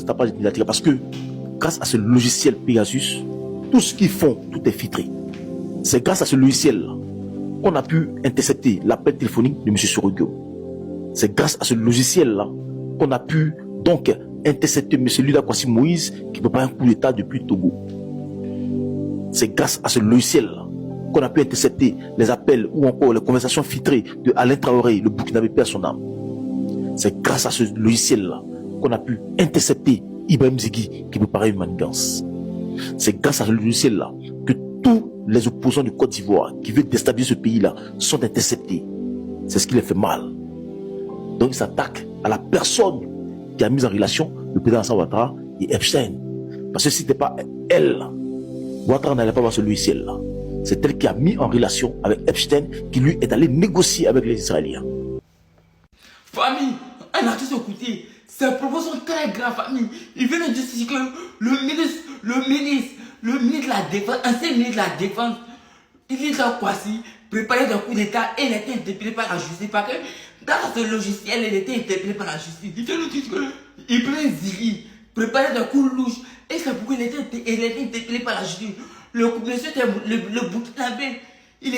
ce tapage médiatique parce que grâce à ce logiciel Pegasus, tout ce qu'ils font, tout est filtré. C'est grâce à ce logiciel qu'on a pu intercepter l'appel téléphonique de M. Sorogo. C'est grâce à ce logiciel-là qu'on a pu donc intercepter M. Luda Kwasi Moïse qui prépare un coup d'État depuis Togo. C'est grâce à ce logiciel-là qu'on a pu intercepter les appels ou encore les conversations filtrées de Alain Traoré, le Burkinabé à son âme. C'est grâce à ce logiciel-là qu'on a pu intercepter Ibrahim Zigui qui préparait une manigance. C'est grâce à ce logiciel-là que tous les opposants du Côte d'Ivoire qui veulent déstabiliser ce pays-là sont interceptés. C'est ce qui les fait mal. Donc ils s'attaquent à la personne qui a mis en relation le président Alassane Ouattara et Epstein. Parce que si ce n'était pas elle, Ouattara n'allait pas voir ce logiciel-là. C'est elle qui a mis en relation avec Epstein qui lui est allé négocier avec les Israéliens. Famille, on a tous écouté. Ces propos sont très graves, famille. Il vient de dire que le ministre de la Défense, ancien ministre de la Défense, Iliza Kwasi, préparait un coup d'État et il était interpellé par la justice. Parce que dans ce logiciel, il était interpellé par la justice. Il vient de dire que Ibrahim Zigui préparait un coup louche et c'est pourquoi il était interpellé par la justice. Le Burkinabé, il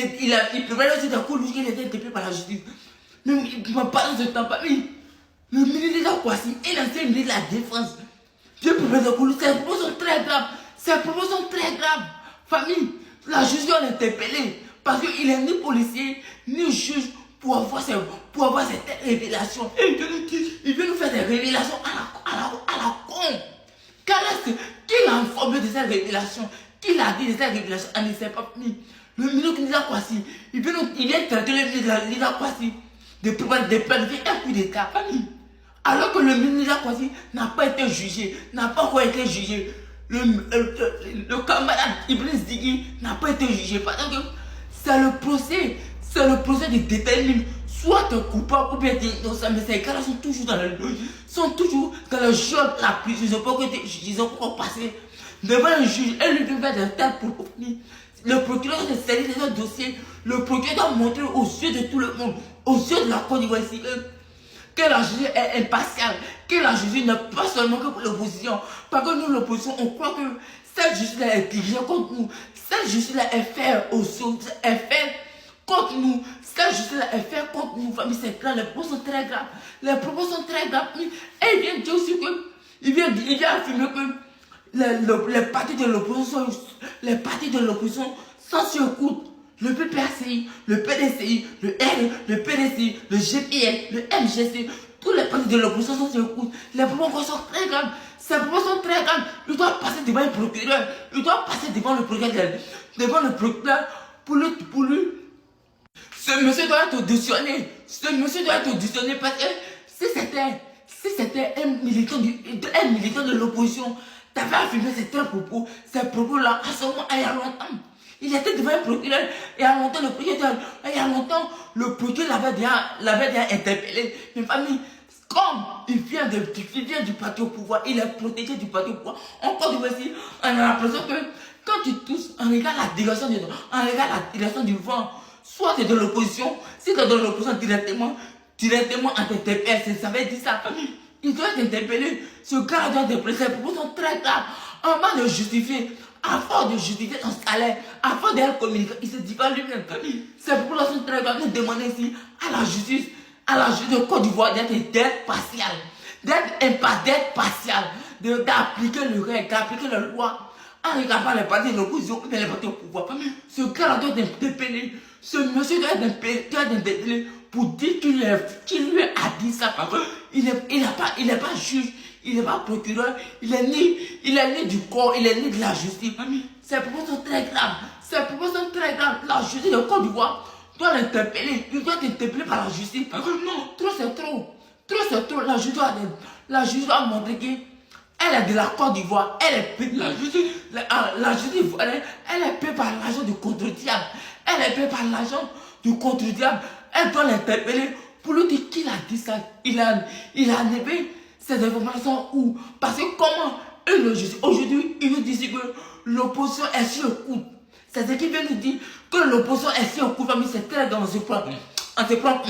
préparait aussi un coup louche et il était interpellé par la justice. Mais il m'a parlé de ce temps, famille. Le ministre de la Kwasi et l'ancien ministre de la Défense. Dieu préparer un coup louche. Ces propos sont très graves. Ces propos sont très graves. Famille, la justice l'a interpellé parce qu'il n'est ni policier, ni juge pour avoir cette révélation. Et il veut nous faire des révélations à la con. Qui l'a informé de cette révélation? Qui l'a dit de cette révélation? On ne sait pas. Le ministre de la Kwasi, il vient traiter le ministre de la Kwasi de planifier un coup d'État. Alors que le ministre de la Kwasi n'a pas été jugé, n'a pas encore été jugé. Le camarade Ibrahim Zigui n'a pas été jugé. Parce que c'est le procès qui détermine soit un coupable ou bien innocent. Mais ces gars-là sont toujours dans le jeu de la prison. Ils n'ont pas encore passé devant un juge. Et lui veut faire de tels propos. Le procureur de saisir de notre dossier. Le procureur doit montrer aux yeux de tout le monde, aux yeux de la Côte d'Ivoire, que la justice est impartiale, que la justice n'est pas seulement que pour l'opposition. Parce que nous, l'opposition, on croit que cette justice-là est dirigée contre nous. Cette justice-là est faite est faite contre nous. Cette justice-là est faite contre nous. Famille, c'est clair, les propos sont très graves. Les propos sont très graves. Et il vient dire aussi que, il vient affirmer que les partis de l'opposition sont sur écoute. Le PPACI, le PDCI, le R, le PDCI, le GPL, le MGC, tous les partis de l'opposition sont sur écoute. Les propos sont très graves. Ces propos sont très graves. Il doit passer devant le procureur. Il doit passer devant le procureur pour lui. Ce monsieur doit être auditionné. Ce monsieur doit être auditionné parce que si c'était un militant de l'opposition, t'avais affirmé ces propos-là à ce moment, il y a longtemps. Il était devant un procureur, il y a longtemps, le procureur l'avait déjà interpellé. Mais famille, comme il vient du parti au pouvoir, il est protégé du parti au pouvoir. Encore du voici, on a l'impression que quand tu touches, on regarde la direction du vent. Soit c'est de l'opposition, si c'est de l'opposition directement on t'interpelle, ça veut dire ça. Il doit être interpellé. Ce gars doit être interpellé. Ses propos sont très graves. En bas de justifier, à force de justifier son salaire, à force d'être communiqué, il se dit pas lui-même. Ces propos sont très graves. Nous demandons ici à la justice de Côte d'Ivoire d'être partiale, d'être partiale, d'appliquer le règle, d'appliquer la loi. En regardant les partis de l'opposition ou les partis au pouvoir. Ce gars doit être interpellé. Ce monsieur doit être interpellé pour dire qu'il lui a dit ça. Il n'est pas juge, il n'est pas procureur, il est né du corps, il est né de la justice. Ces propos sont très graves. La justice de Côte d'Ivoire doit l'interpeller. Il doit être interpellé par la justice. Non, trop c'est trop. La justice doit montrer que elle est de la Côte d'Ivoire, elle est payée. La justice ivoirienne, elle est payée par l'argent du contre-diable. Elle doit l'interpeller pour lui dire qu'il a dit ça. Il a enlevé ces informations où? Parce que comment le justice, aujourd'hui, il nous dit que l'opposition est sur le coup. C'est ce qui vient nous dire que l'opposition est sur le coup. C'est très dans ce point. On se prend